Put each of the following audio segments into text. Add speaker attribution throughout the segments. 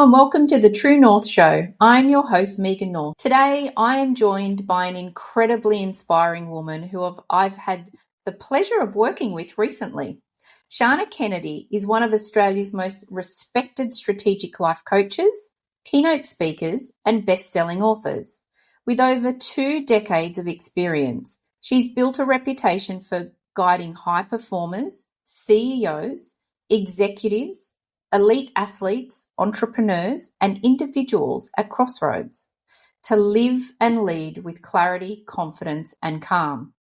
Speaker 1: Hello and welcome to the True North Show. I'm your host, Megan North. Today, I am joined by an incredibly inspiring woman who I've had the pleasure of working with recently. Shannah Kennedy is one of Australia's most respected strategic life coaches, keynote speakers, and best-selling authors. With over 2 decades of experience, she's built a reputation for guiding high performers, CEOs, executives, elite athletes, entrepreneurs, and individuals at crossroads to live and lead with clarity, confidence, and calm.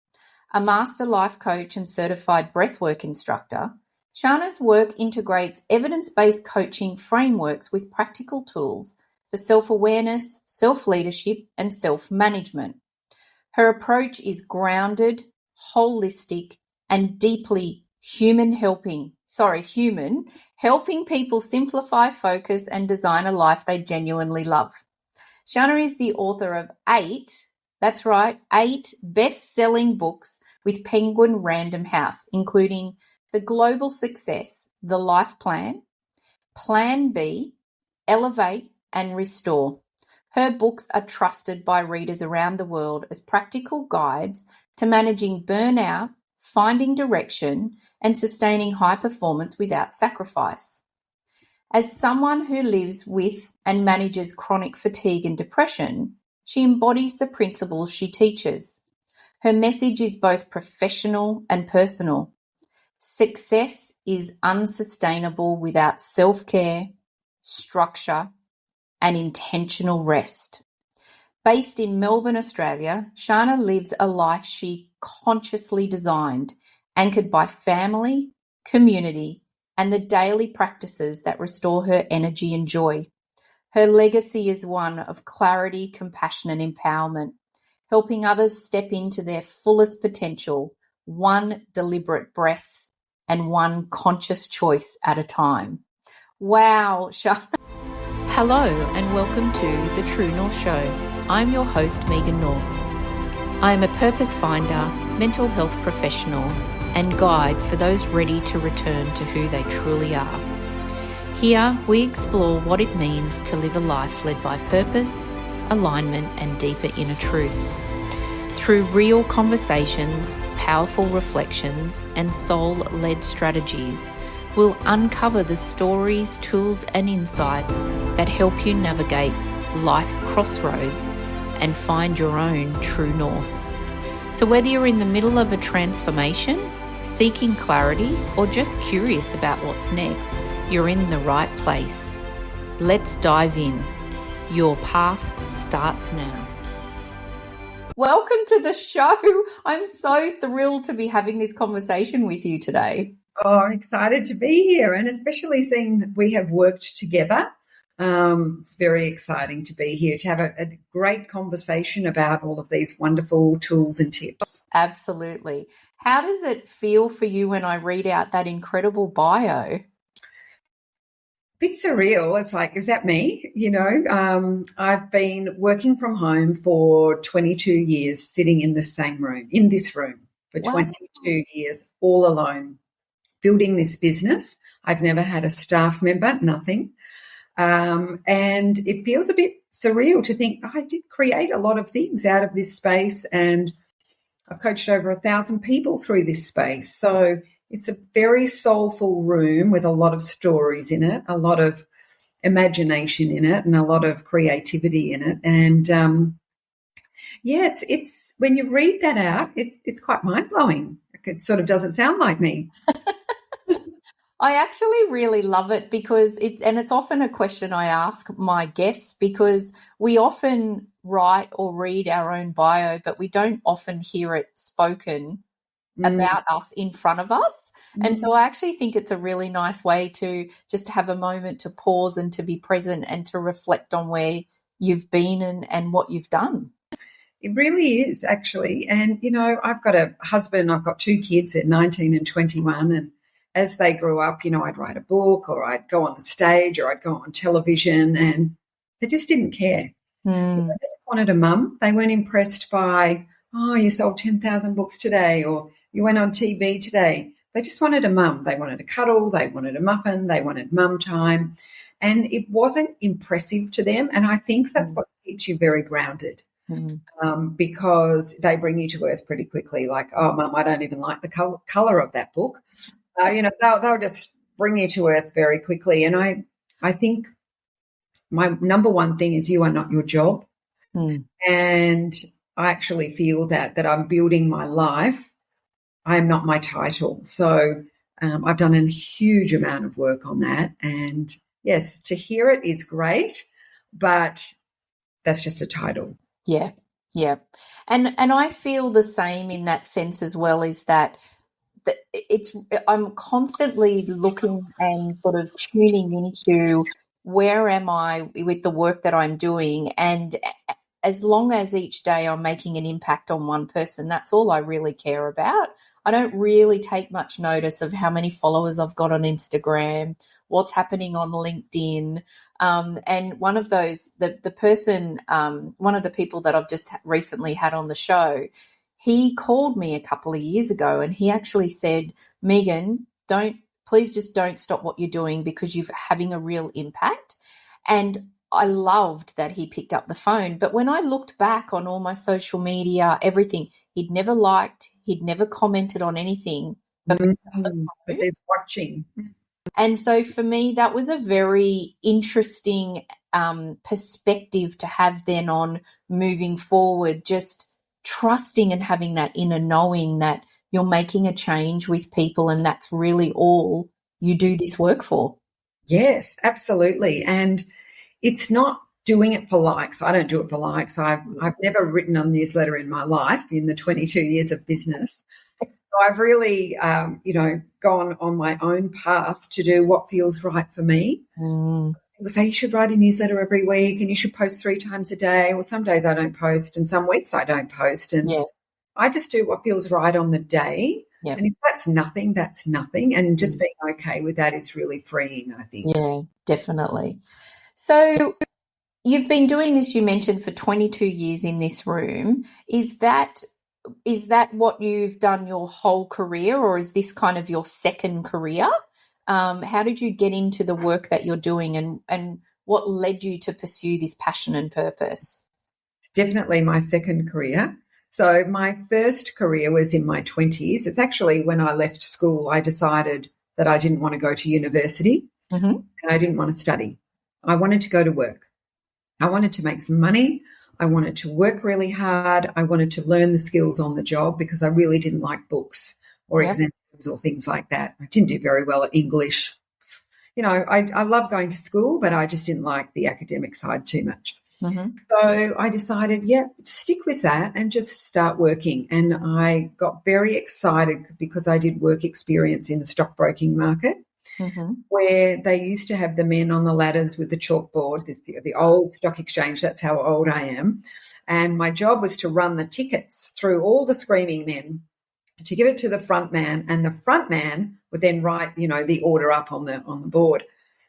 Speaker 1: A master life coach and certified breathwork instructor, Shannah's work integrates evidence-based coaching frameworks with practical tools for self-awareness, self-leadership, and self-management. Her approach is grounded, holistic, and deeply human, helping people simplify, focus, and design a life they genuinely love. Shannah is the author of 8 best-selling books with Penguin Random House, including The Global Success, The Life Plan, Plan B, Elevate, and Restore. Her books are trusted by readers around the world as practical guides to managing burnout, finding direction, and sustaining high performance without sacrifice. As someone who lives with and manages chronic fatigue and depression, she embodies the principles she teaches. Her message is both professional and personal. Success is unsustainable without self-care, structure, and intentional rest. Based in Melbourne, Australia, Shannah lives a life she consciously designed, anchored by family, community, and the daily practices that restore her energy and joy. Her legacy is one of clarity, compassion, and empowerment, helping others step into their fullest potential, one deliberate breath and one conscious choice at a time. Wow, Shannah. Hello and welcome to the True North Show. I'm your host, Megan North. I am a purpose finder, mental health professional, and guide for those ready to return to who they truly are. Here, we explore what it means to live a life led by purpose, alignment, and deeper inner truth. Through real conversations, powerful reflections, and soul-led strategies, we'll uncover the stories, tools, and insights that help you navigate life's crossroads and find your own true north. So whether you're in the middle of a transformation, seeking clarity, or just curious about what's next, you're in the right place. Let's dive in. Your path starts now. Welcome to the show. I'm so thrilled to be having this conversation with you today.
Speaker 2: Oh, I'm excited to be here, and especially seeing that we have worked together. It's very exciting to be here to have a great conversation about all of these wonderful tools and tips.
Speaker 1: Absolutely. How does it feel for you when I read out that incredible bio?
Speaker 2: Bit surreal. It's like, is that me? I've been working from home for 22 years, sitting in this room for 22 years, all alone, building this business. I've never had a staff member, nothing. And it feels a bit surreal to think I did create a lot of things out of this space, and I've coached over 1,000 people through this space. So it's a very soulful room with a lot of stories in it, a lot of imagination in it, and a lot of creativity in it. And it's when you read that out, it's quite mind-blowing. It sort of doesn't sound like me.
Speaker 1: I actually really love it because it's often a question I ask my guests, because we often write or read our own bio, but we don't often hear it spoken about us in front of us. And so I actually think it's a really nice way to just have a moment to pause and to be present and to reflect on where you've been and what you've done.
Speaker 2: It really is, actually. And, I've got a husband, I've got 2 kids at 19 and 21, and as they grew up, I'd write a book, or I'd go on the stage, or I'd go on television, and they just didn't care. They just wanted a mum. They weren't impressed by, oh, you sold 10,000 books today, or you went on TV today. They just wanted a mum. They wanted a cuddle. They wanted a muffin. They wanted mum time. And it wasn't impressive to them. And I think that's what keeps you very grounded. Because they bring you to earth pretty quickly. Like, oh, Mum, I don't even like the color of that book. They'll just bring you to earth very quickly. And I think my number one thing is you are not your job. And I actually feel that I'm building my life. I am not my title. So I've done a huge amount of work on that. And yes, to hear it is great, but that's just a title.
Speaker 1: Yeah. Yeah. And I feel the same in that sense as well, is that I'm constantly looking and sort of tuning into where am I with the work that I'm doing. And as long as each day I'm making an impact on one person, that's all I really care about. I don't really take much notice of how many followers I've got on Instagram, what's happening on LinkedIn. And one of those, the person, one of the people that I've just recently had on the show, he called me a couple of years ago and he actually said, Megan, please just don't stop what you're doing because you're having a real impact. And I loved that he picked up the phone. But when I looked back on all my social media, everything, he'd never liked, he'd never commented on anything.
Speaker 2: But there's watching.
Speaker 1: And so for me, that was a very interesting perspective to have then on moving forward, just trusting and having that inner knowing that you're making a change with people and that's really all you do this work for.
Speaker 2: Yes, absolutely. And it's not doing it for likes. I don't do it for likes. I've never written a newsletter in my life in the 22 years of business. So I've really, gone on my own path to do what feels right for me. People say you should write a newsletter every week and you should post 3 times a day. Well, some days I don't post and some weeks I don't post. And I just do what feels right on the day. Yep. And if that's nothing, that's nothing. And just being okay with that is really freeing, I think.
Speaker 1: Yeah, definitely. So you've been doing this, you mentioned, for 22 years in this room. Is that what you've done your whole career, or is this kind of your second career? How did you get into the work that you're doing and what led you to pursue this passion and purpose?
Speaker 2: It's definitely my second career. So my first career was in my 20s. It's actually when I left school, I decided that I didn't want to go to university and I didn't want to study. I wanted to go to work. I wanted to make some money. I wanted to work really hard. I wanted to learn the skills on the job because I really didn't like books or exams or things like that. I didn't do very well at English. I love going to school, but I just didn't like the academic side too much. So I decided, stick with that and just start working. And I got very excited because I did work experience in the stockbroking market. Where they used to have the men on the ladders with the chalkboard, the old stock exchange, that's how old I am. And my job was to run the tickets through all the screaming men to give it to the front man, and the front man would then write, the order up on the board.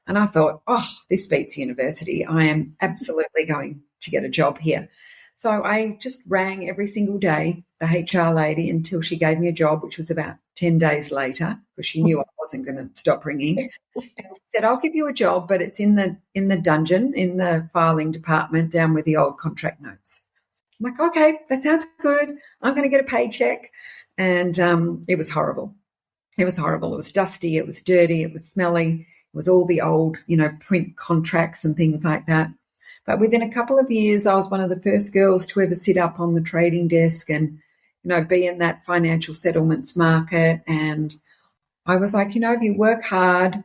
Speaker 2: And I thought, this beats university. I am absolutely going to get a job here. So I just rang every single day, the HR lady, until she gave me a job, which was about 10 days later, because she knew I wasn't going to stop ringing. And she said, I'll give you a job, but it's in the dungeon, in the filing department, down with the old contract notes. I'm like, okay, that sounds good. I'm going to get a paycheck. And it was horrible. It was horrible. It was dusty. It was dirty. It was smelly. It was all the old, print contracts and things like that. But within a couple of years, I was one of the first girls to ever sit up on the trading desk and, be in that financial settlements market. And I was like, if you work hard,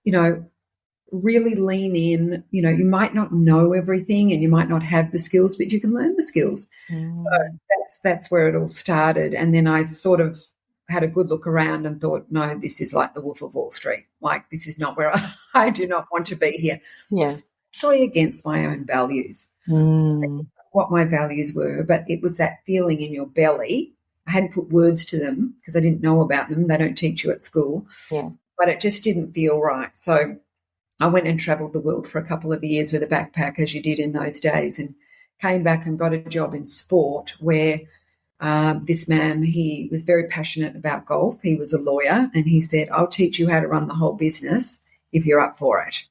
Speaker 2: really lean in, you might not know everything and you might not have the skills, but you can learn the skills. So that's where it all started. And then I sort of had a good look around and thought, no, this is like the Wolf of Wall Street. Like, this is not where I do not want to be here.
Speaker 1: Yeah.
Speaker 2: Actually against my own values, what my values were, but it was that feeling in your belly. I hadn't put words to them because I didn't know about them. They don't teach you at school.
Speaker 1: Yeah.
Speaker 2: But it just didn't feel right. So I went and travelled the world for a couple of years with a backpack, as you did in those days, and came back and got a job in sport where this man, he was very passionate about golf. He was a lawyer and he said, I'll teach you how to run the whole business if you're up for it.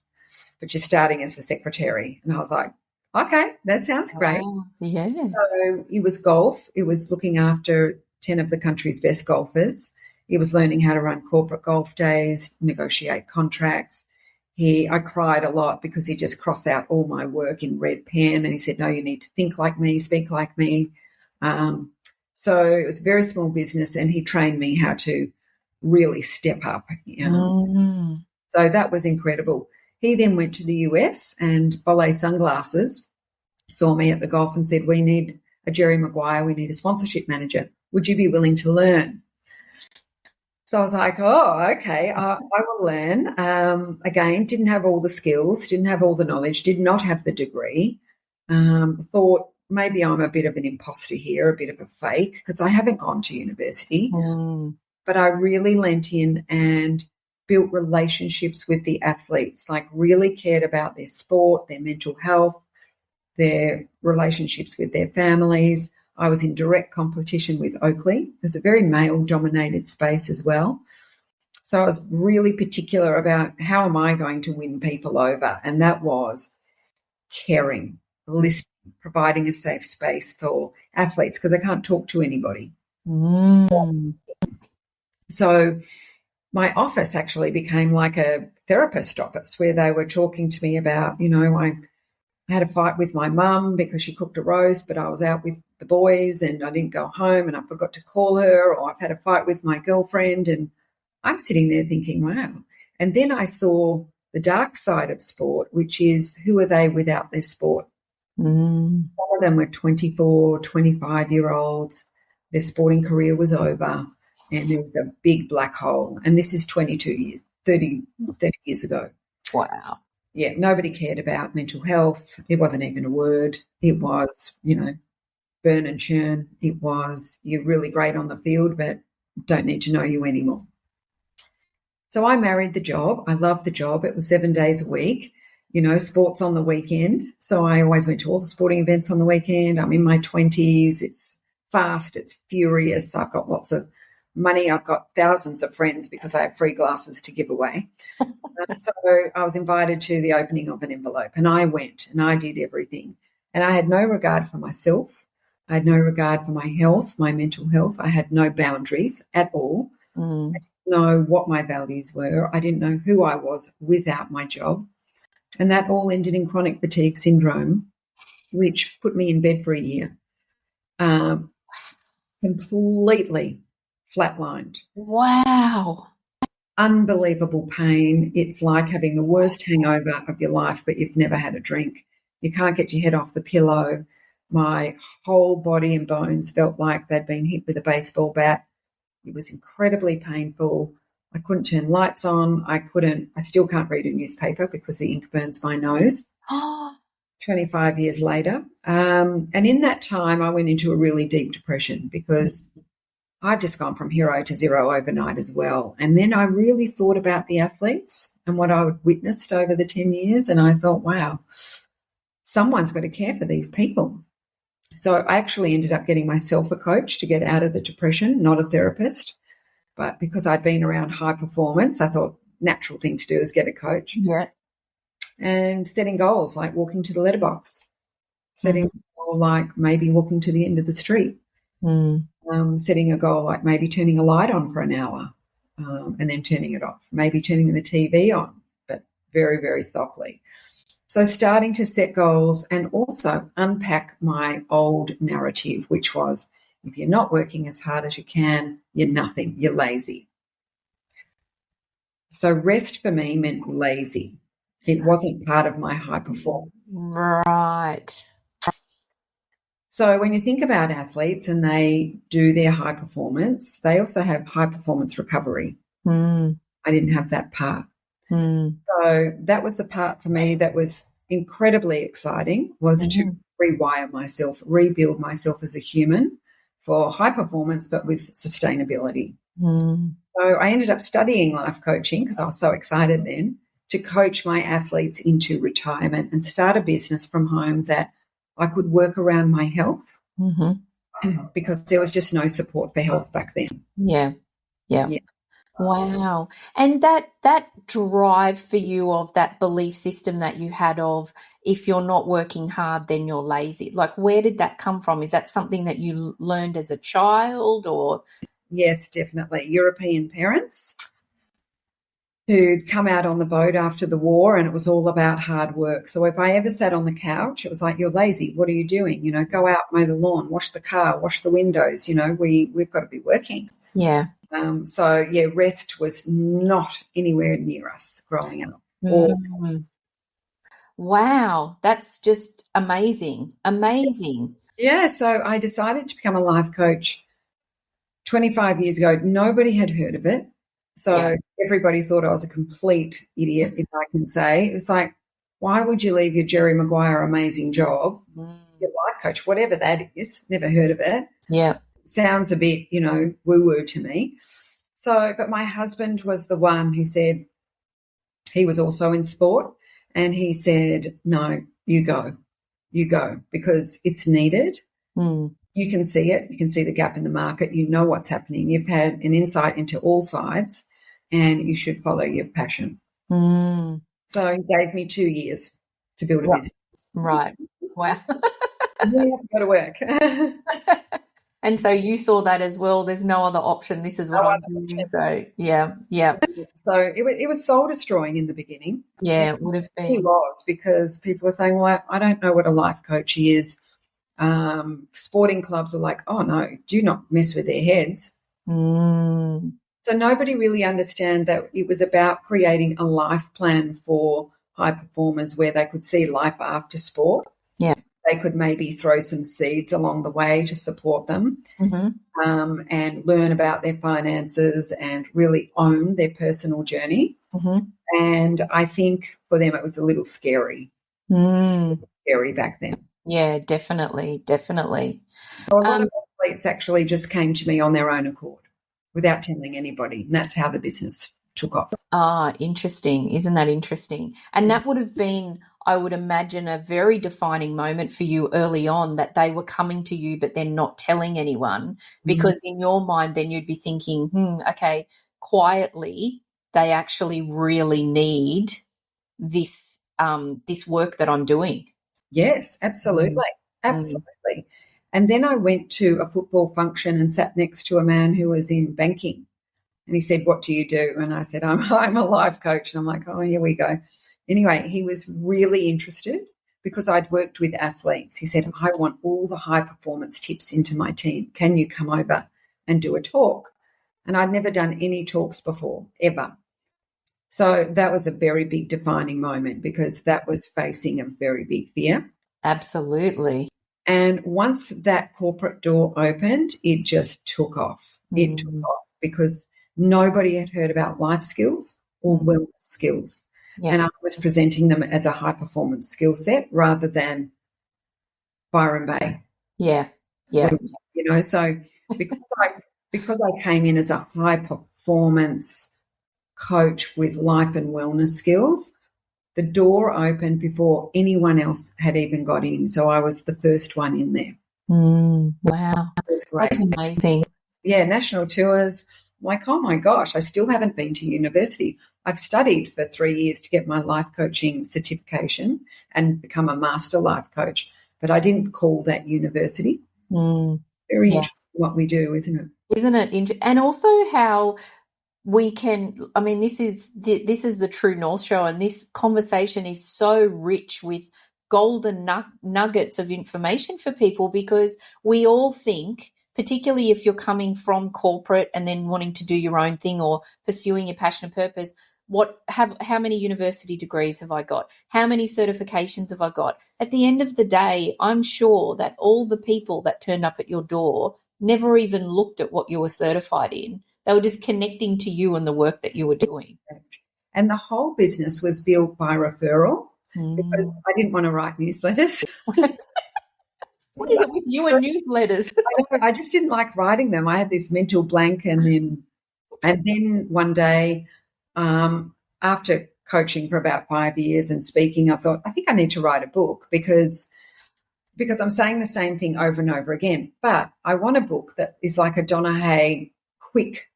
Speaker 2: but you're starting as a secretary. And I was like, okay, that sounds great.
Speaker 1: Wow. Yeah.
Speaker 2: So it was golf. It was looking after 10 of the country's best golfers. He was learning how to run corporate golf days, negotiate contracts. I cried a lot because he just crossed out all my work in red pen, and he said, no, you need to think like me, speak like me. So it was a very small business, and he trained me how to really step up. So that was incredible. He then went to the US, and Bolle Sunglasses saw me at the golf and said, we need a Jerry Maguire, we need a sponsorship manager. Would you be willing to learn? So I was like, oh, okay, I will learn. Again, didn't have all the skills, didn't have all the knowledge, did not have the degree. Thought maybe I'm a bit of an imposter here, a bit of a fake, because I haven't gone to university. But I really lent in and built relationships with the athletes, like really cared about their sport, their mental health, their relationships with their families. I was in direct competition with Oakley. It was a very male-dominated space as well. So I was really particular about how am I going to win people over, and that was caring, listening, providing a safe space for athletes because I can't talk to anybody. So my office actually became like a therapist office where they were talking to me about, I had a fight with my mum because she cooked a roast, but I was out with the boys and I didn't go home and I forgot to call her, or I've had a fight with my girlfriend, and I'm sitting there thinking, wow. And then I saw the dark side of sport, which is who are they without their sport? Some of them were 24, 25-year-olds. Their sporting career was over and there was a big black hole. And this is 22 years, 30 years ago.
Speaker 1: Wow.
Speaker 2: Yeah, nobody cared about mental health. It wasn't even a word. It was, burn and churn. It was, you're really great on the field, but don't need to know you anymore. So I married the job. I loved the job. It was 7 days a week, sports on the weekend. So I always went to all the sporting events on the weekend. I'm in my 20s. It's fast. It's furious. I've got lots of money. I've got thousands of friends because I have free glasses to give away. So I was invited to the opening of an envelope, and I went and I did everything. And I had no regard for myself. I had no regard for my health, my mental health. I had no boundaries at all. I didn't know what my values were. I didn't know who I was without my job. And that all ended in chronic fatigue syndrome, which put me in bed for a year. Completely flatlined.
Speaker 1: Wow.
Speaker 2: Unbelievable pain. It's like having the worst hangover of your life, but you've never had a drink. You can't get your head off the pillow. My whole body and bones felt like they'd been hit with a baseball bat. It was incredibly painful. I couldn't turn lights on. I still can't read a newspaper because the ink burns my nose. 25 years later. And in that time, I went into a really deep depression because I've just gone from hero to zero overnight as well. And then I really thought about the athletes and what I had witnessed over the 10 years. And I thought, wow, someone's got to care for these people. So I actually ended up getting myself a coach to get out of the depression, not a therapist. But because I'd been around high performance, I thought natural thing to do is get a coach.
Speaker 1: Yeah.
Speaker 2: And setting goals like walking to the letterbox, setting a goal like maybe walking to the end of the street. Setting a goal like maybe turning a light on for an hour and then turning it off, maybe turning the TV on, but very, very softly. So starting to set goals and also unpack my old narrative, which was if you're not working as hard as you can, you're nothing, you're lazy. So rest for me meant lazy. It wasn't part of my high performance.
Speaker 1: Right.
Speaker 2: So when you think about athletes and they do their high performance, they also have high performance recovery. I didn't have that part. So that was the part for me that was incredibly exciting, was to rewire myself, rebuild myself as a human for high performance but with sustainability. So I ended up studying life coaching because I was so excited then to coach my athletes into retirement and start a business from home that I could work around my health because there was just no support for health back then.
Speaker 1: Yeah. Wow. And that drive for you of that belief system that you had of if you're not working hard, then you're lazy. Like, where did that come from? Is that something that you learned as a child or?
Speaker 2: Yes, definitely. European parents who'd come out on the boat after the war, and it was all about hard work. So if I ever sat on the couch, it was like, you're lazy. What are you doing? You know, go out, mow the lawn, wash the car, wash the windows. You know, we've got to be working.
Speaker 1: Yeah.
Speaker 2: So, yeah, rest was not anywhere near us growing up. Or
Speaker 1: Mm. Wow. That's just amazing. Amazing.
Speaker 2: yeah, so I decided to become a life coach 25 years ago. Nobody had heard of it. So
Speaker 1: Yeah.
Speaker 2: everybody thought I was a complete idiot, if I can say. It was like, why would you leave your Jerry Maguire amazing job, your life coach, whatever that is? Never heard of it.
Speaker 1: Yeah.
Speaker 2: Sounds a bit, woo-woo to me. So, but my husband was the one who said, he was also in sport, and he said, no, you go, because it's needed.
Speaker 1: Mm.
Speaker 2: You can see it. You can see the gap in the market. You know what's happening. You've had an insight into all sides, and you should follow your passion.
Speaker 1: Mm.
Speaker 2: So he gave me 2 years to build a business.
Speaker 1: Right. Wow.
Speaker 2: You have to go to work.
Speaker 1: And so you saw that as well. There's no other option. This is what I'm doing. So yeah.
Speaker 2: So it was soul destroying in the beginning.
Speaker 1: Yeah, it would have been.
Speaker 2: It was, because people were saying, well, I don't know what a life coach is. Sporting clubs are like, oh no, do not mess with their heads.
Speaker 1: Mm.
Speaker 2: So nobody really understand that it was about creating a life plan for high performers where they could see life after sport.
Speaker 1: Yeah.
Speaker 2: They could maybe throw some seeds along the way to support them, and learn about their finances and really own their personal journey. And I think for them it was a little scary. Scary back then.
Speaker 1: Yeah, definitely.
Speaker 2: So a lot of athletes actually just came to me on their own accord without telling anybody, and that's how the business took off.
Speaker 1: Ah, interesting. Isn't that interesting? And that would have been, I would imagine, a very defining moment for you early on, that they were coming to you but then not telling anyone, because in your mind then you'd be thinking, okay, quietly they actually really need this this work that I'm doing.
Speaker 2: Yes, absolutely. Absolutely. And then I went to a football function and sat next to a man who was in banking. And he said, what do you do? And I said, I'm a life coach. And I'm like, oh, here we go. Anyway, he was really interested because I'd worked with athletes. He said, I want all the high performance tips into my team. Can you come over and do a talk? And I'd never done any talks before, ever. So that was a very big defining moment, because that was facing a very big fear.
Speaker 1: Absolutely.
Speaker 2: And once that corporate door opened, it just took off. It took off because nobody had heard about life skills or wellness skills. Yeah. And I was presenting them as a high-performance skill set rather than Byron Bay.
Speaker 1: Yeah.
Speaker 2: So because I came in as a high-performance coach with life and wellness skills, the door opened before anyone else had even got in. So I was the first one in there.
Speaker 1: Wow.
Speaker 2: That's great.
Speaker 1: That's amazing.
Speaker 2: Yeah, national tours. I'm like, oh my gosh, I still haven't been to university. I've studied for 3 years to get my life coaching certification and become a master life coach, but I didn't call that university. Very interesting what we do, isn't it?
Speaker 1: Isn't it? And also how we can, I mean, this is the True North Show, and this conversation is so rich with golden nuggets of information for people, because we all think, particularly if you're coming from corporate and then wanting to do your own thing or pursuing your passion and purpose, how many university degrees have I got? How many certifications have I got? At the end of the day, I'm sure that all the people that turned up at your door never even looked at what you were certified in. They were just connecting to you and the work that you were doing.
Speaker 2: And the whole business was built by referral, because I didn't want to write newsletters.
Speaker 1: What is it with you and newsletters?
Speaker 2: I just didn't like writing them. I had this mental blank, and then one day, after coaching for about 5 years and speaking, I thought, I think I need to write a book, because I'm saying the same thing over and over again. But I want a book that is like a Donna Hay quick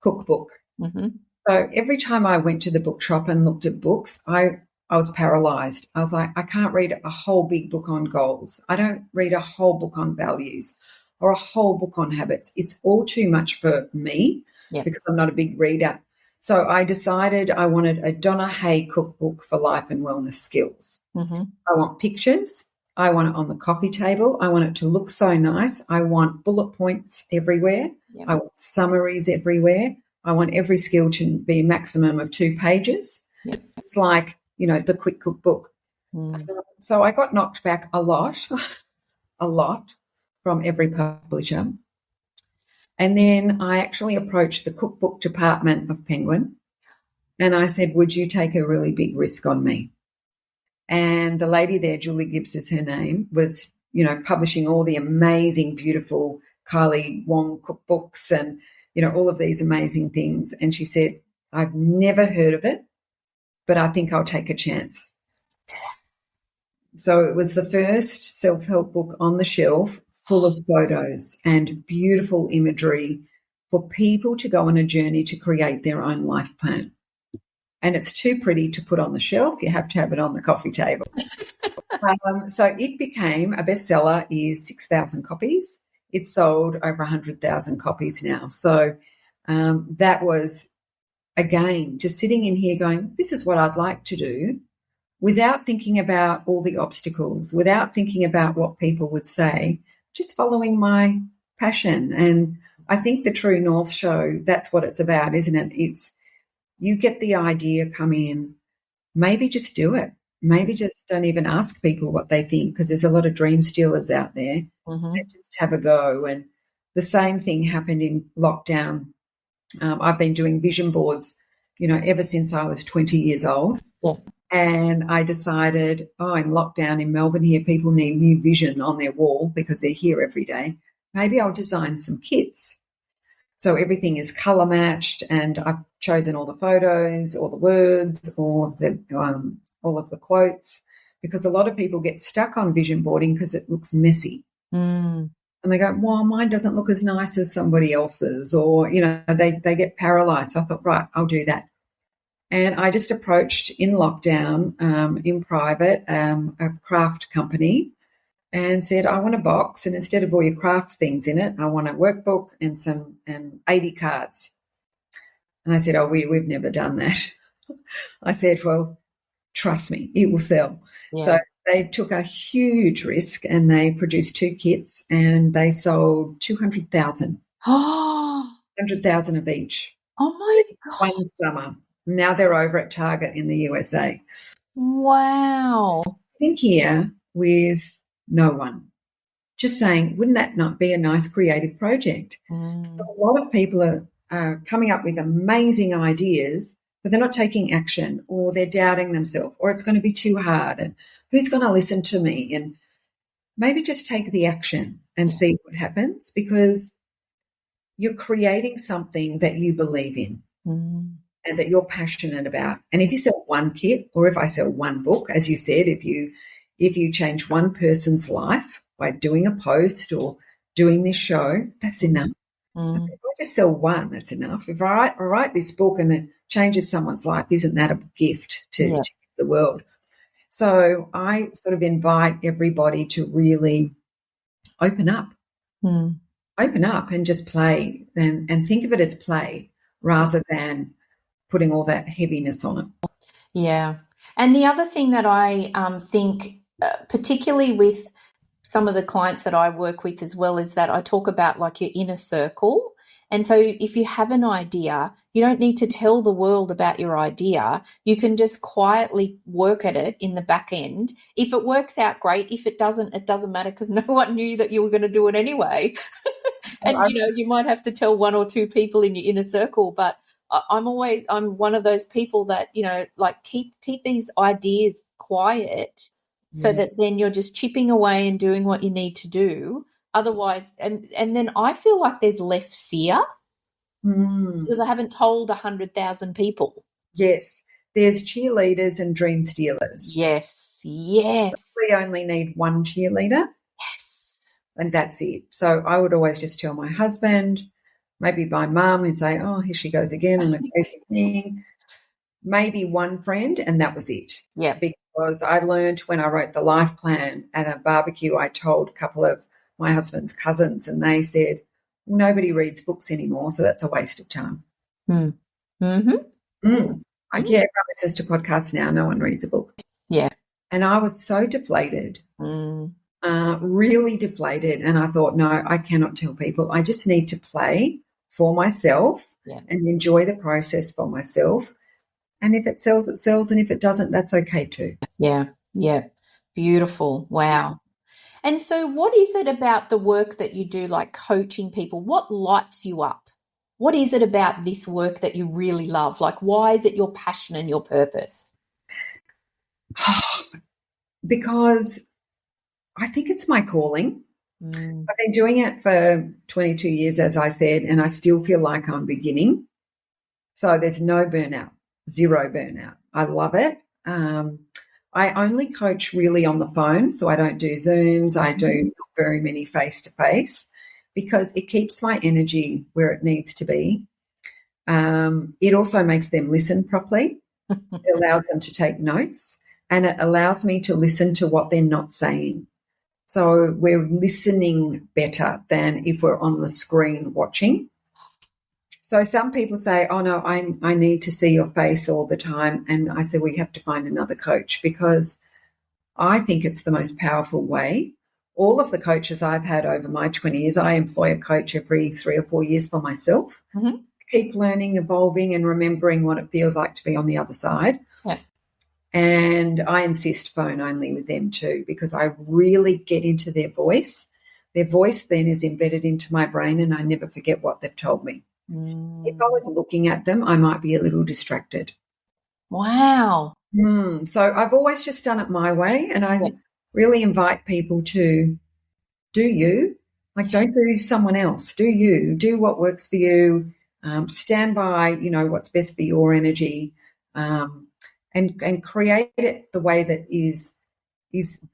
Speaker 2: cookbook.
Speaker 1: Mm-hmm.
Speaker 2: So every time I went to the bookshop and looked at books, I was paralyzed. I was like, I can't read a whole big book on goals. I don't read a whole book on values or a whole book on habits. It's all too much for me because I'm not a big reader. So I decided I wanted a Donna Hay cookbook for life and wellness skills.
Speaker 1: Mm-hmm.
Speaker 2: I want pictures. I want it on the coffee table. I want it to look so nice. I want bullet points everywhere.
Speaker 1: Yep.
Speaker 2: I want summaries everywhere. I want every skill to be a maximum of 2 pages.
Speaker 1: Yep.
Speaker 2: It's like, the quick cookbook.
Speaker 1: Mm.
Speaker 2: So I got knocked back a lot from every publisher. And then I actually approached the cookbook department of Penguin and I said, would you take a really big risk on me? And the lady there, Julie Gibbs is her name, was, publishing all the amazing, beautiful Kylie Wong cookbooks and, all of these amazing things. And she said, I've never heard of it, but I think I'll take a chance. So it was the first self-help book on the shelf full of photos and beautiful imagery for people to go on a journey to create their own life plan. And it's too pretty to put on the shelf. You have to have it on the coffee table. So it became a bestseller, is 6,000 copies. It's sold over 100,000 copies now. So that was, again, just sitting in here going, this is what I'd like to do without thinking about all the obstacles, without thinking about what people would say, just following my passion. And I think the True North show, that's what it's about, isn't it? It's you get the idea, come in, maybe just do it. Maybe just don't even ask people what they think because there's a lot of dream stealers out there.
Speaker 1: Mm-hmm.
Speaker 2: Just have a go. And the same thing happened in lockdown. I've been doing vision boards, ever since I was 20 years old.
Speaker 1: Yeah.
Speaker 2: And I decided, in lockdown in Melbourne here, people need new vision on their wall because they're here every day. Maybe I'll design some kits. So everything is colour matched, and I've chosen all the photos, all the words, all of the quotes, because a lot of people get stuck on vision boarding because it looks messy.
Speaker 1: Mm.
Speaker 2: And they go, well, mine doesn't look as nice as somebody else's, or, they get paralysed. So I thought, right, I'll do that. And I just approached in lockdown, in private, a craft company and said, I want a box, and instead of all your craft things in it, I want a workbook and 80 cards. And I said, we've never done that. I said, well, trust me, it will sell. Yeah. So they took a huge risk and they produced 2 kits and they sold 200,000. 100,000 of each.
Speaker 1: Oh, my God.
Speaker 2: One summer. Now they're over at Target in the USA.
Speaker 1: Wow.
Speaker 2: Sitting here with no one, just saying, wouldn't that not be a nice creative project?
Speaker 1: Mm.
Speaker 2: A lot of people are coming up with amazing ideas, but they're not taking action, or they're doubting themselves, or it's going to be too hard, and who's going to listen to me? And maybe just take the action and see what happens, because you're creating something that you believe in.
Speaker 1: Mm.
Speaker 2: And that you're passionate about. And if you sell one kit, or if I sell one book, as you said, if you change one person's life by doing a post or doing this show, that's enough.
Speaker 1: Mm.
Speaker 2: If I just sell one, that's enough. If I write this book and it changes someone's life, isn't that a gift to the world? So I sort of invite everybody to really open up.
Speaker 1: Mm.
Speaker 2: Open up and just play, and think of it as play rather than putting all that heaviness on it.
Speaker 1: Yeah. And the other thing that I think, particularly with some of the clients that I work with as well, is that I talk about like your inner circle. And so if you have an idea, you don't need to tell the world about your idea. You can just quietly work at it in the back end. If it works out, great. If it doesn't matter, because no one knew that you were going to do it anyway. And, you might have to tell 1 or 2 people in your inner circle, but I'm one of those people that, like keep these ideas quiet so that then you're just chipping away and doing what you need to do. Otherwise, and then I feel like there's less fear because I haven't told 100,000 people.
Speaker 2: Yes. There's cheerleaders and dream stealers.
Speaker 1: Yes. Yes.
Speaker 2: We only need one cheerleader.
Speaker 1: Yes.
Speaker 2: And that's it. So I would always just tell my husband, maybe my mum who'd say, oh, here she goes again on a crazy thing. Maybe one friend, and that was it.
Speaker 1: Yeah.
Speaker 2: Because I learned when I wrote the life plan at a barbecue, I told a couple of my husband's cousins, and they said, nobody reads books anymore, so that's a waste of time.
Speaker 1: Mm. Mm-hmm.
Speaker 2: Like, yeah, everyone listens to podcasts now, no one reads a book.
Speaker 1: Yeah.
Speaker 2: And I was so deflated, really deflated. And I thought, no, I cannot tell people. I just need to play for myself and enjoy the process for myself. And if it sells, it sells. And if it doesn't, that's okay too.
Speaker 1: Yeah. Yeah. Beautiful. Wow. And so what is it about the work that you do, like coaching people? What lights you up? What is it about this work that you really love? Like, why is it your passion and your purpose?
Speaker 2: Because I think it's my calling. I've been doing it for 22 years, as I said, and I still feel like I'm beginning. So there's no burnout, zero burnout. I love it. I only coach really on the phone, so I don't do Zooms. I do not very many face-to-face because it keeps my energy where it needs to be. It also makes them listen properly. It allows them to take notes, and it allows me to listen to what they're not saying. So we're listening better than if we're on the screen watching. So some people say, oh, no, I need to see your face all the time. And I say, we have to find another coach because I think it's the most powerful way. All of the coaches I've had over my 20 years, I employ a coach every 3 or 4 years for myself. Mm-hmm. Keep learning, evolving, and remembering what it feels like to be on the other side.
Speaker 1: Yeah.
Speaker 2: And I insist phone only with them too because I really get into their voice. Their voice then is embedded into my brain and I never forget what they've told me. If I was looking at them, I might be a little distracted.
Speaker 1: Wow.
Speaker 2: So I've always just done it my way, and I really invite people to do you. Like, don't do someone else. Do you. Do what works for you. Stand by, what's best for your energy, and create it the way that is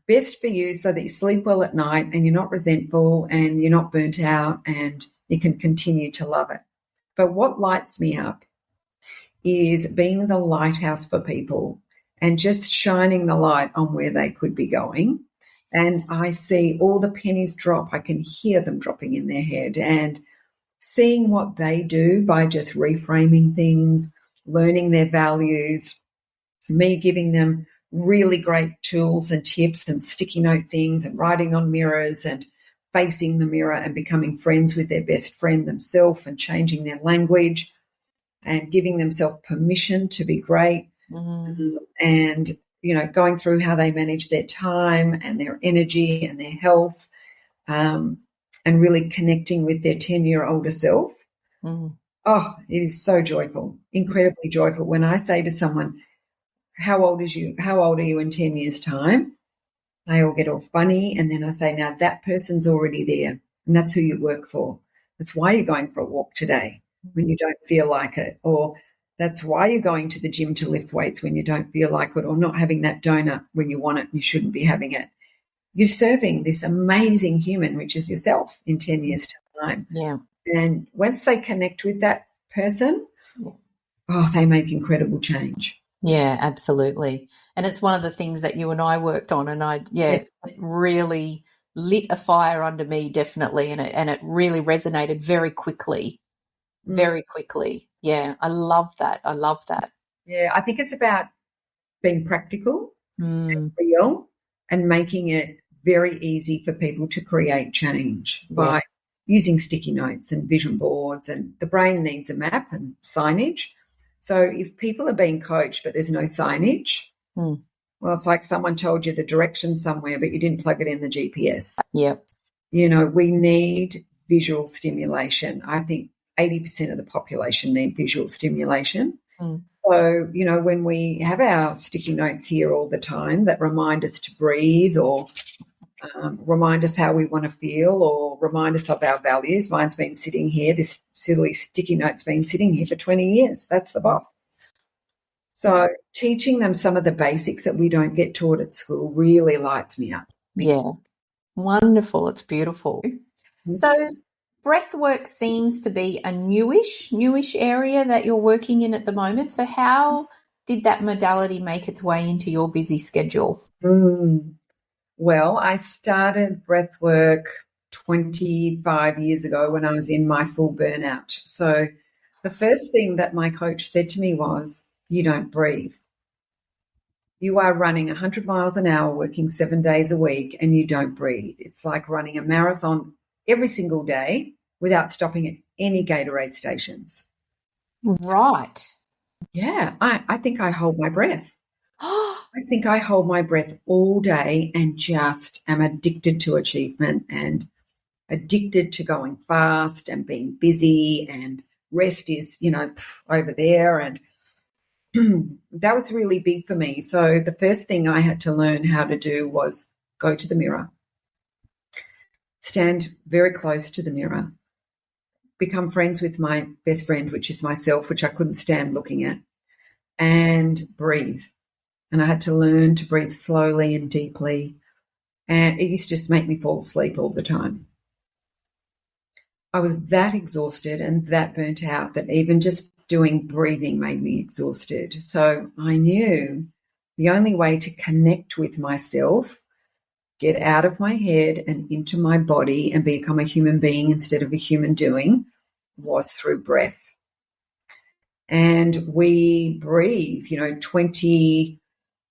Speaker 2: best for you so that you sleep well at night and you're not resentful and you're not burnt out and you can continue to love it. But what lights me up is being the lighthouse for people and just shining the light on where they could be going. And I see all the pennies drop. I can hear them dropping in their head and seeing what they do by just reframing things, learning their values, me giving them really great tools and tips and sticky note things and writing on mirrors and facing the mirror and becoming friends with their best friend themselves and changing their language and giving themselves permission to be great. And, going through how they manage their time and their energy and their health, and really connecting with their 10-year-older self. Oh, it is so joyful, incredibly joyful. When I say to someone, how old are you in 10 years' time? They all get all funny, and then I say, now that person's already there, and that's who you work for. That's why you're going for a walk today when you don't feel like it, or that's why you're going to the gym to lift weights when you don't feel like it, or not having that donut when you want it and you shouldn't be having it. You're serving this amazing human, which is yourself, in 10 years' time.
Speaker 1: Yeah.
Speaker 2: And once they connect with that person, they make incredible change.
Speaker 1: Yeah, absolutely. And it's one of the things that you and I worked on, and it really lit a fire under me, definitely, and it really resonated very quickly. Very quickly. Yeah, I love that.
Speaker 2: Yeah, I think it's about being practical and real and making it very easy for people to create change by using sticky notes and vision boards, and the brain needs a map and signage. So if people are being coached but there's no signage, well, it's like someone told you the direction somewhere but you didn't plug it in the GPS.
Speaker 1: Yep.
Speaker 2: We need visual stimulation. I think 80% of the population need visual stimulation. So, when we have our sticky notes here all the time that remind us to breathe or remind us how we want to feel or remind us of our values. Mine's been sitting here. This silly sticky note's been sitting here for 20 years. That's the boss. So teaching them some of the basics that we don't get taught at school really lights me up.
Speaker 1: Yeah. Wonderful. It's beautiful. So breath work seems to be a newish area that you're working in at the moment. So how did that modality make its way into your busy schedule?
Speaker 2: Well, I started breath work 25 years ago when I was in my full burnout. So the first thing that my coach said to me was, you don't breathe. You are running 100 miles an hour, working 7 days a week, and you don't breathe. It's like running a marathon every single day without stopping at any Gatorade stations.
Speaker 1: Right.
Speaker 2: Yeah, I think I hold my breath. I think I hold my breath all day and just am addicted to achievement and addicted to going fast and being busy, and rest is, over there. And that was really big for me. So the first thing I had to learn how to do was go to the mirror, stand very close to the mirror, become friends with my best friend, which is myself, which I couldn't stand looking at, and breathe. And I had to learn to breathe slowly and deeply. And it used to just make me fall asleep all the time. I was that exhausted and that burnt out that even just doing breathing made me exhausted. So I knew the only way to connect with myself, get out of my head and into my body and become a human being instead of a human doing, was through breath. And we breathe, 20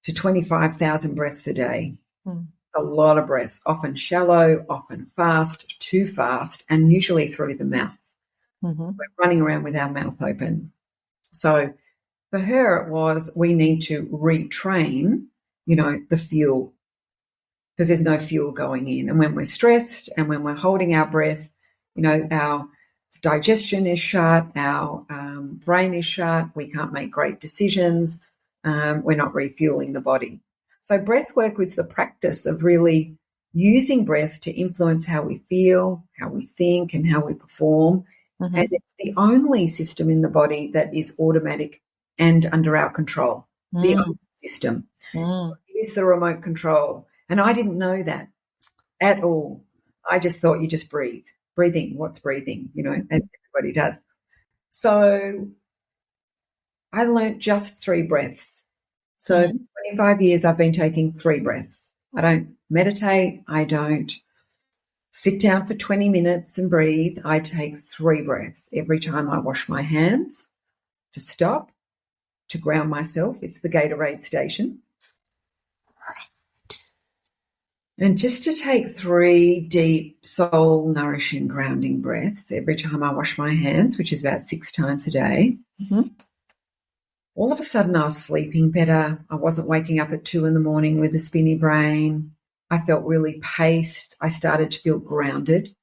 Speaker 2: to 25,000 breaths a day. A lot of breaths, often shallow, often fast, too fast, and usually through the mouth. We're running around with our mouth open. So for her, it was, we need to retrain, the fuel, because there's no fuel going in. And when we're stressed and when we're holding our breath, our digestion is shut, our brain is shut, we can't make great decisions, we're not refueling the body. So breath work was the practice of really using breath to influence how we feel, how we think, and how we perform. And it's the only system in the body that is automatic and under our control, the only system. So it is the remote control. And I didn't know that at all. I just thought you just breathe. Breathing, what's breathing, as everybody does. So I learnt just 3 breaths. So 25 years I've been taking 3 breaths. I don't meditate. I don't sit down for 20 minutes and breathe. I take 3 breaths every time I wash my hands, to stop, to ground myself. It's the Gatorade station. And just to take 3 deep, soul-nourishing, grounding breaths every time I wash my hands, which is about 6 times a day. All of a sudden I was sleeping better. I wasn't waking up at 2 a.m. with a spinny brain. I felt really paced. I started to feel grounded.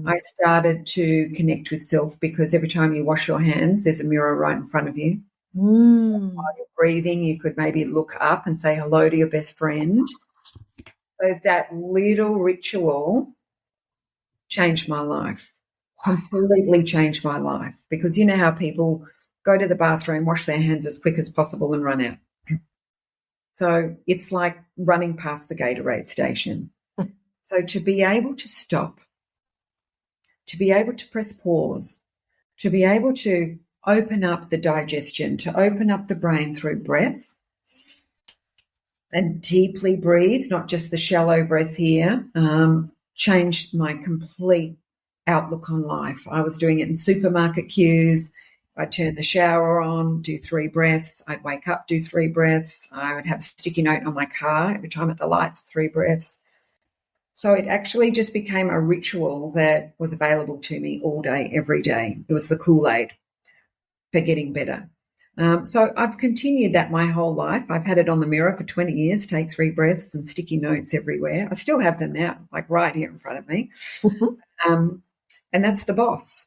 Speaker 2: I started to connect with self, because every time you wash your hands, there's a mirror right in front of you. While you're breathing, you could maybe look up and say hello to your best friend. So that little ritual changed my life, completely changed my life, because you know how people go to the bathroom, wash their hands as quick as possible and run out. So it's like running past the Gatorade station. So to be able to stop, to be able to press pause, to be able to open up the digestion, to open up the brain through breath, and deeply breathe, not just the shallow breath here, changed my complete outlook on life. I was doing it in supermarket queues. I'd turn the shower on, do 3 breaths. I'd wake up, do 3 breaths. I would have a sticky note on my car every time at the lights, 3 breaths. So it actually just became a ritual that was available to me all day, every day. It was the Kool-Aid for getting better. So I've continued that my whole life. I've had it on the mirror for 20 years, take 3 breaths, and sticky notes everywhere. I still have them now, like right here in front of me. And that's the boss.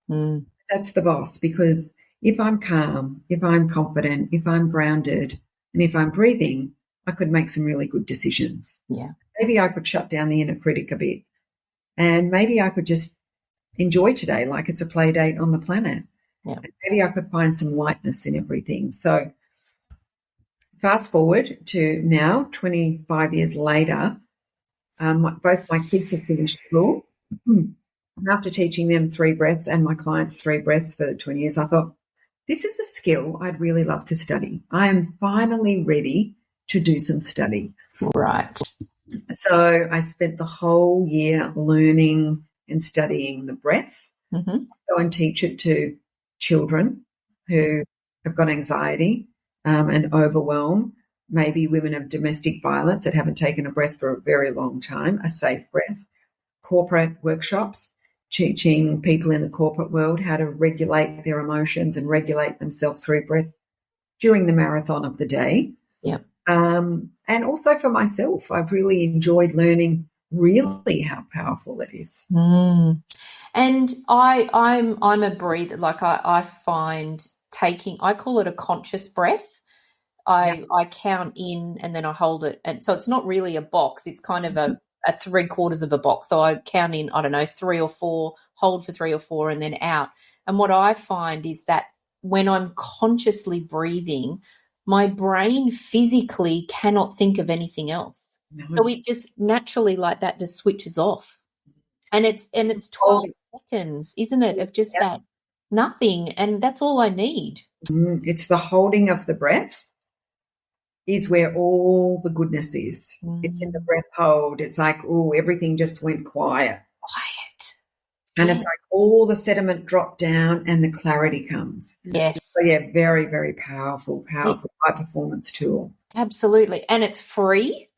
Speaker 2: That's the boss, because if I'm calm, if I'm confident, if I'm grounded, and if I'm breathing, I could make some really good decisions.
Speaker 1: Yeah.
Speaker 2: Maybe I could shut down the inner critic a bit, and maybe I could just enjoy today like it's a play date on the planet. Yeah. Maybe I could find some lightness in everything. So fast forward to now, 25 years later, both my kids have finished school. And after teaching them 3 breaths and my clients 3 breaths for 20 years, I thought, this is a skill I'd really love to study. I am finally ready to do some study.
Speaker 1: Right.
Speaker 2: So I spent the whole year learning and studying the breath.
Speaker 1: Mm-hmm.
Speaker 2: Go and teach it to children who have got anxiety and overwhelm, maybe women of domestic violence that haven't taken a breath for a very long time, a safe breath, corporate workshops, teaching people in the corporate world how to regulate their emotions and regulate themselves through breath during the marathon of the day.
Speaker 1: Yep.
Speaker 2: And also for myself, I've really enjoyed learning really how powerful it is.
Speaker 1: Mm. And I'm a breather. Like I find I call it a conscious breath. I count in and then I hold it. And so it's not really a box. It's kind of a 3/4 of a box. So I count in, I don't know, 3 or 4, hold for 3 or 4 and then out. And what I find is that when I'm consciously breathing, my brain physically cannot think of anything else. No. So it just naturally like that just switches off. And it's 12 seconds, isn't it, of just that nothing. And that's all I need.
Speaker 2: It's the holding of the breath is where all the goodness is. It's in the breath hold. It's like, oh, everything just went quiet. And it's like all the sediment dropped down and the clarity comes.
Speaker 1: Yes.
Speaker 2: So, yeah, very, very powerful high-performance tool.
Speaker 1: Absolutely. And it's free.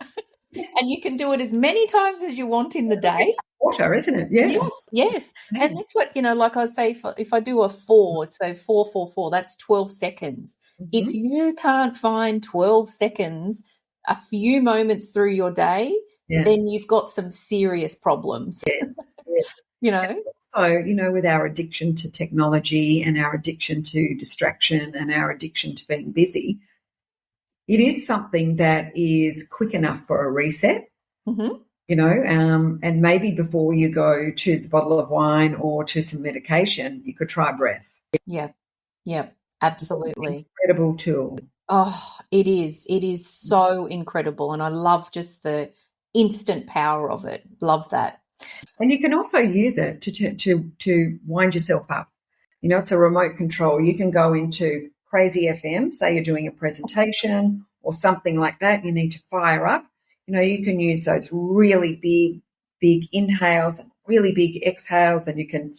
Speaker 1: And you can do it as many times as you want in the day.
Speaker 2: Water, isn't it? Yeah.
Speaker 1: Yes. And that's what, like I say, if I do a 4, so 4, 4, 4, that's 12 seconds. Mm-hmm. If you can't find 12 seconds, a few moments through your day, then you've got some serious problems.
Speaker 2: Yes. So, with our addiction to technology and our addiction to distraction and our addiction to being busy, it is something that is quick enough for a reset, and maybe before you go to the bottle of wine or to some medication, you could try breath.
Speaker 1: Yeah, absolutely.
Speaker 2: Incredible tool.
Speaker 1: Oh, it is. It is so incredible. And I love just the instant power of it. Love that.
Speaker 2: And you can also use it to wind yourself up. It's a remote control. You can go into Crazy FM, say you're doing a presentation or something like that, you need to fire up. You can use those really big inhales and really big exhales, and you can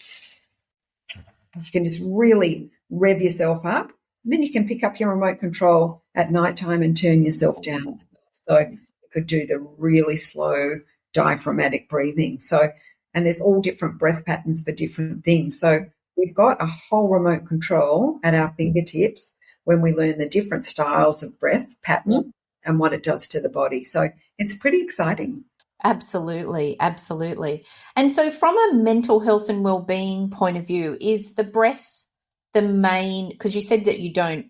Speaker 2: just really rev yourself up. And then you can pick up your remote control at nighttime and turn yourself down as well. So you could do the really slow diaphragmatic breathing. So, and there's all different breath patterns for different things. So we've got a whole remote control at our fingertips when we learn the different styles of breath pattern and what it does to the body. So it's pretty exciting.
Speaker 1: Absolutely. And so from a mental health and well-being point of view, is the breath the main, because you said that you don't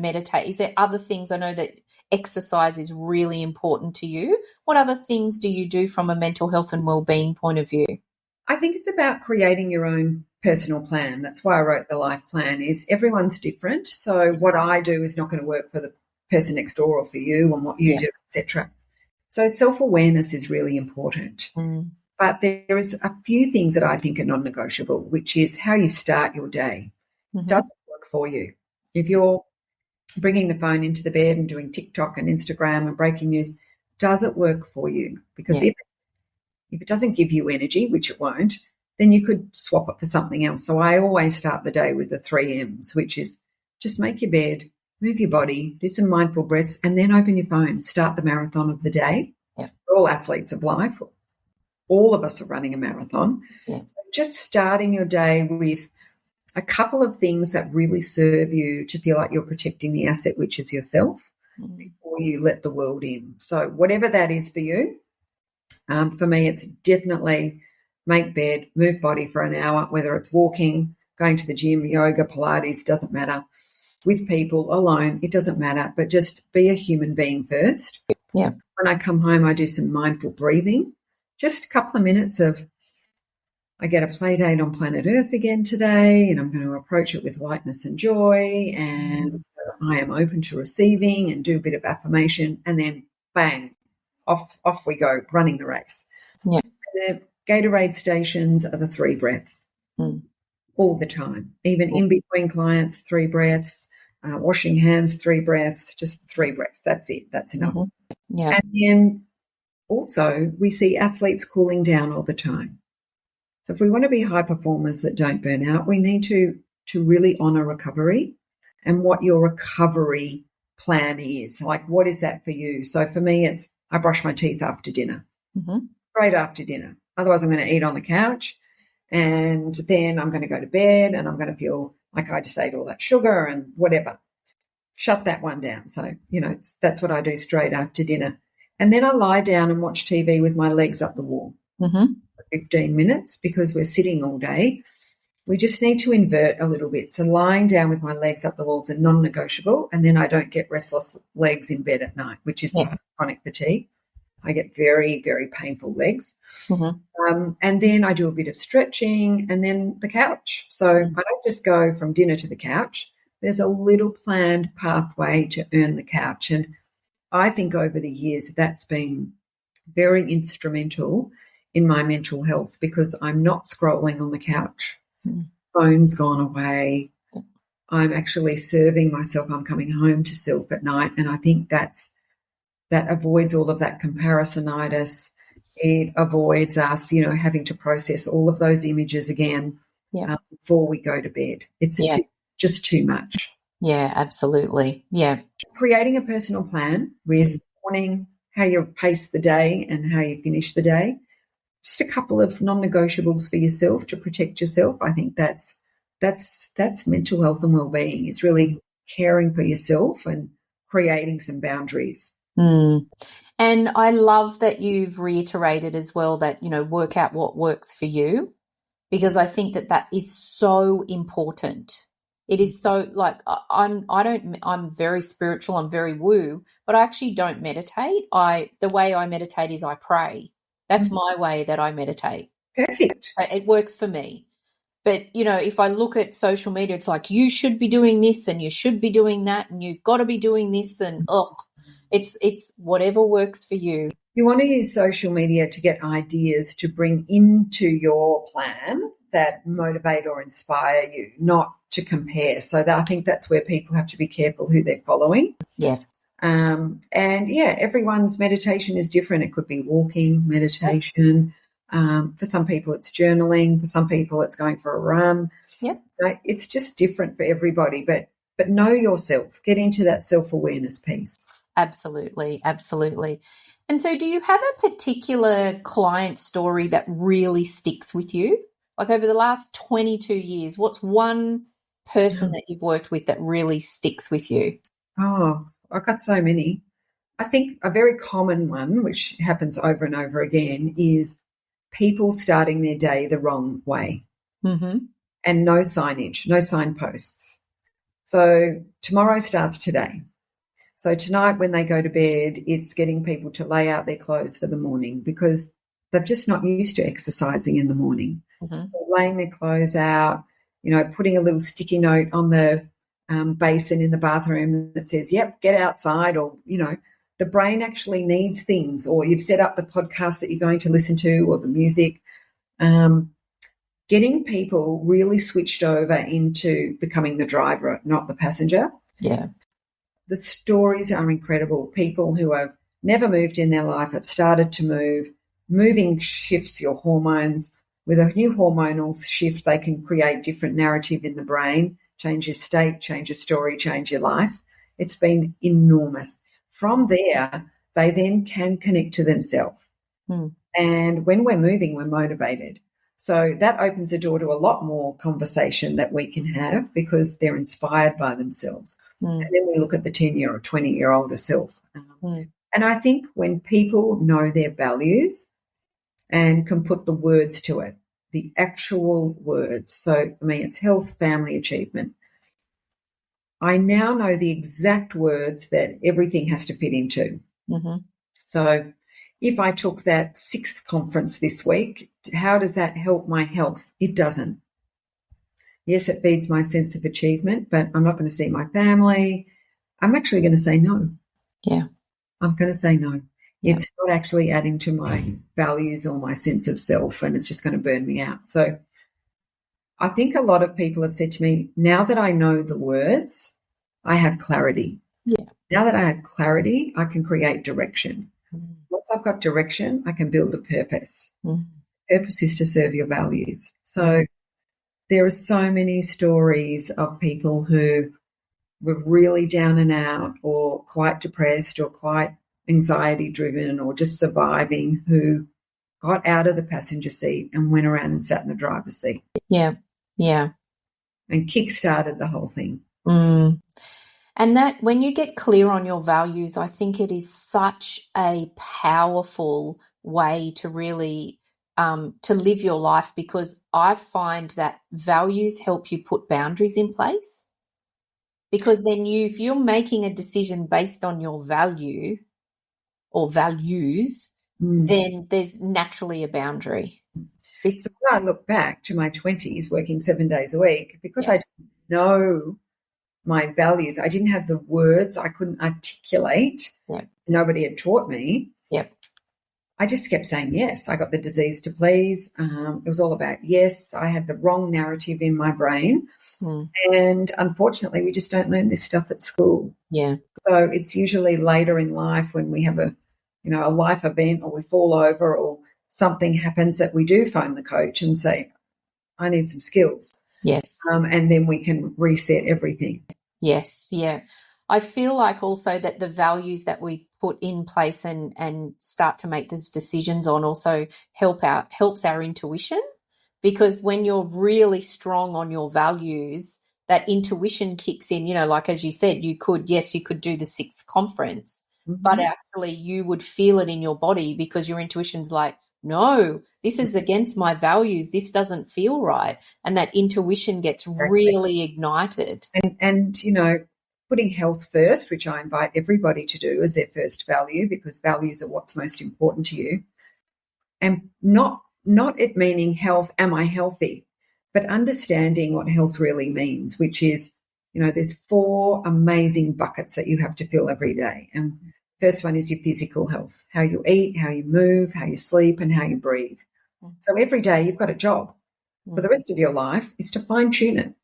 Speaker 1: meditate. Is there other things? I know that exercise is really important to you. What other things do you do from a mental health and well-being point of view?
Speaker 2: I think it's about creating your own personal plan. That's why I wrote the life plan. Is everyone's different. So what I do is not going to work for the person next door or for you and what you do, etc. So self-awareness is really important. But there is a few things that I think are non-negotiable, which is how you start your day. Does it work for you? If you're bringing the phone into the bed and doing TikTok and Instagram and breaking news, does it work for you? Because if it doesn't give you energy, which it won't, then you could swap it for something else. So I always start the day with the 3 M's, which is just make your bed, move your body, do some mindful breaths, and then open your phone, start the marathon of the day. We're all athletes of life. All of us are running a marathon. So just starting your day with a couple of things that really serve you to feel like you're protecting the asset, which is yourself, before you let the world in. So whatever that is for you, for me, it's definitely make bed, move body for an hour, whether it's walking, going to the gym, yoga, Pilates, doesn't matter. With people, alone, it doesn't matter, but just be a human being first. When I come home, I do some mindful breathing, just a couple of minutes of, I get a play date on planet Earth again today, and I'm going to approach it with lightness and joy, and I am open to receiving, and do a bit of affirmation, and then bang, off we go, running the race. Gatorade stations are the 3 breaths all the time. Even in between clients, 3 breaths. Washing hands, 3 breaths, just 3 breaths. That's it. That's enough.
Speaker 1: Yeah.
Speaker 2: And then also we see athletes cooling down all the time. So if we want to be high performers that don't burn out, we need to really honour recovery and what your recovery plan is. Like, what is that for you? So for me, it's I brush my teeth after dinner, straight after dinner. Otherwise, I'm going to eat on the couch, and then I'm going to go to bed, and I'm going to feel like I just ate all that sugar and whatever. Shut that one down. So, that's what I do straight after dinner. And then I lie down and watch TV with my legs up the wall for 15 minutes because we're sitting all day. We just need to invert a little bit. So lying down with my legs up the walls are non-negotiable, and then I don't get restless legs in bed at night, which is chronic fatigue. I get very, very painful legs. And then I do a bit of stretching and then the couch. So I don't just go from dinner to the couch. There's a little planned pathway to earn the couch. And I think over the years that's been very instrumental in my mental health because I'm not scrolling on the couch. Phone's gone away. I'm actually serving myself. I'm coming home to self at night. And I think that avoids all of that comparisonitis. It avoids us, having to process all of those images again before we go to bed. It's just too much.
Speaker 1: Yeah, absolutely. Yeah.
Speaker 2: Creating a personal plan with morning, how you pace the day and how you finish the day. Just a couple of non-negotiables for yourself to protect yourself. I think that's mental health and well-being. It's really caring for yourself and creating some boundaries.
Speaker 1: And I love that you've reiterated as well that, work out what works for you, because I think that is so important. It is so I'm very spiritual, I'm very woo, but I actually don't meditate. The way I meditate is I pray. That's my way that I meditate.
Speaker 2: Perfect.
Speaker 1: It works for me. But, if I look at social media, it's like you should be doing this and you should be doing that and you've got to be doing this and it's whatever works for you.
Speaker 2: You want to use social media to get ideas to bring into your plan that motivate or inspire you, not to compare. So I think that's where people have to be careful who they're following.
Speaker 1: Yes.
Speaker 2: Everyone's meditation is different. It could be walking meditation. For some people it's journaling. For some people it's going for a run.
Speaker 1: Yeah.
Speaker 2: It's just different for everybody. But know yourself. Get into that self-awareness piece.
Speaker 1: Absolutely, absolutely. And so do you have a particular client story that really sticks with you? Like over the last 22 years, what's one person that you've worked with that really sticks with you?
Speaker 2: Oh, I've got so many. I think a very common one, which happens over and over again, is people starting their day the wrong way. And no signage, no signposts. So tomorrow starts today. So tonight when they go to bed, it's getting people to lay out their clothes for the morning because they're just not used to exercising in the morning. So laying their clothes out, putting a little sticky note on the basin in the bathroom that says, yep, get outside, or, the brain actually needs things, or you've set up the podcast that you're going to listen to or the music. Getting people really switched over into becoming the driver, not the passenger.
Speaker 1: Yeah.
Speaker 2: The stories are incredible. People who have never moved in their life have started to move. Moving shifts your hormones. With a new hormonal shift, they can create different narrative in the brain, change your state, change your story, change your life. It's been enormous. From there, they then can connect to themselves. And when we're moving, we're motivated. So that opens the door to a lot more conversation that we can have because they're inspired by themselves. And then we look at the 10-year or 20-year-older self. And I think when people know their values and can put the words to it, the actual words. So for me, it's health, family, achievement. I now know the exact words that everything has to fit into. So if I took that 6th conference this week, how does that help my health? It doesn't. Yes, it feeds my sense of achievement, but I'm not going to see my family. I'm actually going to say no.
Speaker 1: Yeah.
Speaker 2: I'm going to say no.
Speaker 1: Yeah.
Speaker 2: It's not actually adding to my values or my sense of self, and it's just going to burn me out. So I think a lot of people have said to me, now that I know the words, I have clarity.
Speaker 1: Yeah.
Speaker 2: Now that I have clarity, I can create direction.
Speaker 1: Mm.
Speaker 2: Once I've got direction, I can build a purpose.
Speaker 1: Mm.
Speaker 2: Purpose is to serve your values. So there are so many stories of people who were really down and out or quite depressed or quite anxiety driven or just surviving, who got out of the passenger seat and went around and sat in the driver's seat.
Speaker 1: Yeah. Yeah.
Speaker 2: And kick-started the whole thing.
Speaker 1: Mm. And that when you get clear on your values, I think it is such a powerful way to really to live your life, because I find that values help you put boundaries in place. Because then if you're making a decision based on your value or values, then there's naturally a boundary.
Speaker 2: So when I look back to my 20s working 7 days a week, because I didn't know my values, I didn't have the words, I couldn't articulate, nobody had taught me. I just kept saying yes. I got the disease to please. It was all about yes. I had the wrong narrative in my brain. And unfortunately, we just don't learn this stuff at school.
Speaker 1: Yeah.
Speaker 2: So it's usually later in life when we have a life event or we fall over or something happens that we do phone the coach and say, I need some skills.
Speaker 1: Yes.
Speaker 2: And then we can reset everything.
Speaker 1: Yes. Yeah. I feel like also that the values that we put in place and start to make these decisions on also helps our intuition, because when you're really strong on your values, that intuition kicks in. Like as you said, you could do the 6th conference, but actually you would feel it in your body because your intuition's like, no, this is against my values. This doesn't feel right. And that intuition gets really ignited.
Speaker 2: And putting health first, which I invite everybody to do as their first value, because values are what's most important to you. And not it meaning health, am I healthy? But understanding what health really means, which is, there's 4 amazing buckets that you have to fill every day. And first one is your physical health, how you eat, how you move, how you sleep, and how you breathe. So every day you've got a job. For the rest of your life is to fine-tune it.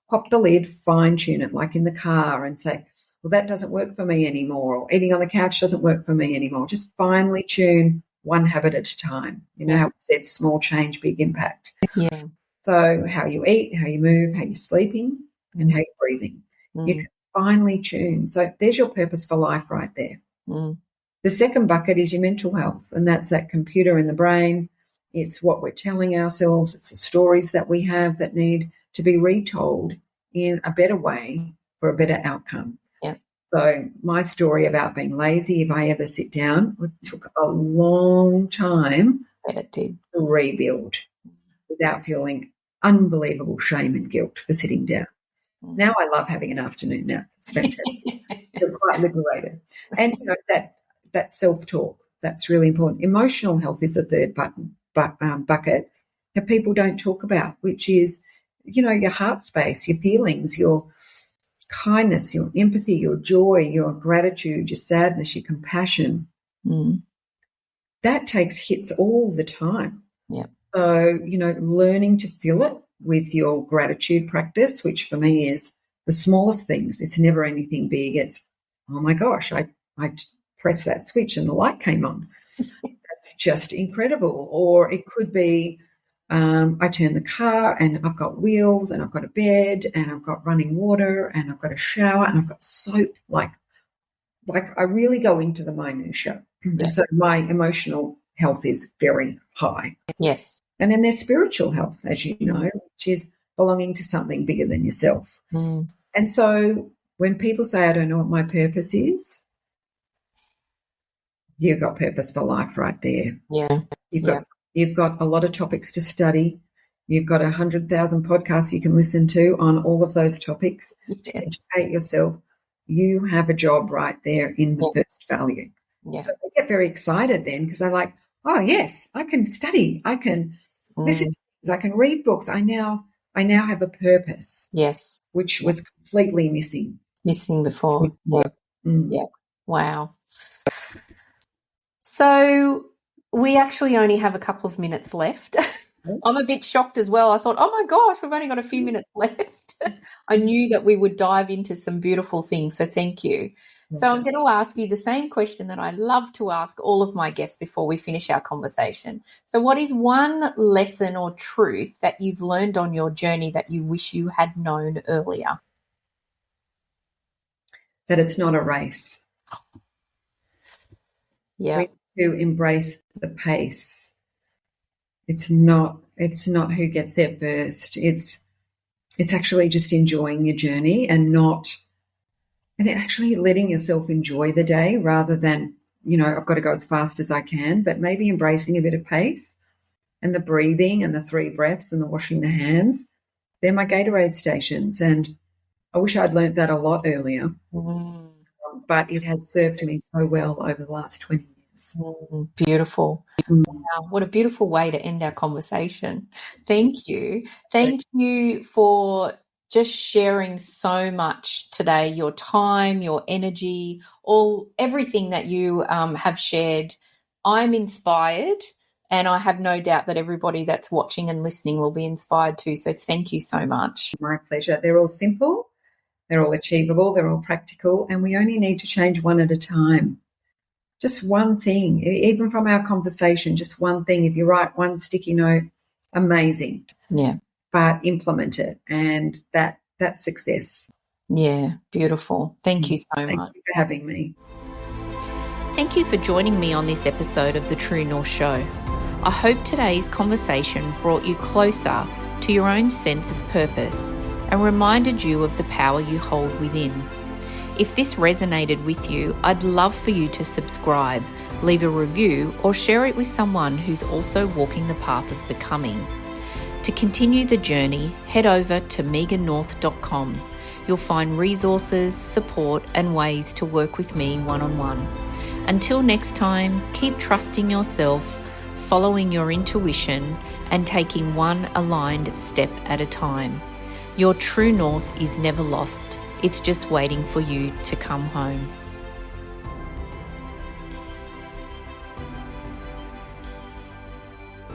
Speaker 2: Pop the lid, fine-tune it, like in the car, and say, well, that doesn't work for me anymore, or eating on the couch doesn't work for me anymore. Just finely tune one habit at a time. How we said small change, big impact.
Speaker 1: Yeah.
Speaker 2: So how you eat, how you move, how you're sleeping, and how you're breathing. You can finely tune. So there's your purpose for life right there. The second bucket is your mental health, and that's that computer in the brain. It's what we're telling ourselves. It's the stories that we have that need to be retold in a better way for a better outcome.
Speaker 1: Yeah.
Speaker 2: So my story about being lazy, if I ever sit down, it took a long time to rebuild without feeling unbelievable shame and guilt for sitting down. Now I love having an afternoon nap. It's fantastic. Feel quite liberated. And that self-talk, that's really important. Emotional health is a third bucket that people don't talk about, which is, your heart space, your feelings, your kindness, your empathy, your joy, your gratitude, your sadness, your compassion. That takes hits all the time.
Speaker 1: Yeah.
Speaker 2: So, learning to fill it with your gratitude practice, which for me is the smallest things. It's never anything big. It's, oh my gosh, I pressed that switch and the light came on. That's just incredible. Or it could be, I turn the car and I've got wheels and I've got a bed and I've got running water and I've got a shower and I've got soap. Like I really go into the minutia. And so my emotional health is very high.
Speaker 1: Yes.
Speaker 2: And then there's spiritual health, as you know, which is belonging to something bigger than yourself. And so when people say, I don't know what my purpose is, you've got purpose for life right there.
Speaker 1: Yeah.
Speaker 2: You've got a lot of topics to study. You've got 100,000 podcasts you can listen to on all of those topics to educate yourself. You have a job right there in the first value.
Speaker 1: Yeah.
Speaker 2: So they get very excited then because they're like, oh, yes, I can study. I can listen to things. I can read books. I now have a purpose.
Speaker 1: Yes.
Speaker 2: Which was completely missing.
Speaker 1: Missing before. Yeah. Yeah. Wow. So we actually only have a couple of minutes left. I'm a bit shocked as well. I thought, oh my gosh, we've only got a few minutes left. I knew that we would dive into some beautiful things, so thank you. So I'm going to ask you the same question that I love to ask all of my guests before we finish our conversation. So what is one lesson or truth that you've learned on your journey that you wish you had known earlier?
Speaker 2: That it's not a race.
Speaker 1: Yeah.
Speaker 2: We need to embrace the pace. It's not who gets there first. It's actually just enjoying your journey and actually letting yourself enjoy the day rather than, I've got to go as fast as I can, but maybe embracing a bit of pace and the breathing and the 3 breaths and the washing the hands. They're my Gatorade stations, and I wish I'd learnt that a lot earlier. But it has served me so well over the last 20 years.
Speaker 1: Beautiful. Wow, what a beautiful way to end our conversation. Thank you. Thank you for just sharing so much today, your time, your energy, everything that you have shared. I'm inspired, and I have no doubt that everybody that's watching and listening will be inspired too. So thank you so much.
Speaker 2: My pleasure. They're all simple, they're all achievable, they're all practical, and we only need to change one at a time. Just one thing, even from our conversation, just one thing. If you write one sticky note, amazing.
Speaker 1: Yeah.
Speaker 2: But implement it, and that's success.
Speaker 1: Yeah, beautiful. Thank you so much.
Speaker 2: Thank you for having me.
Speaker 1: Thank you for joining me on this episode of The True North Show. I hope today's conversation brought you closer to your own sense of purpose and reminded you of the power you hold within. If this resonated with you, I'd love for you to subscribe, leave a review, or share it with someone who's also walking the path of becoming. To continue the journey, head over to megannorth.com. You'll find resources, support, and ways to work with me one-on-one. Until next time, keep trusting yourself, following your intuition, and taking one aligned step at a time. Your true north is never lost. It's just waiting for you to come home.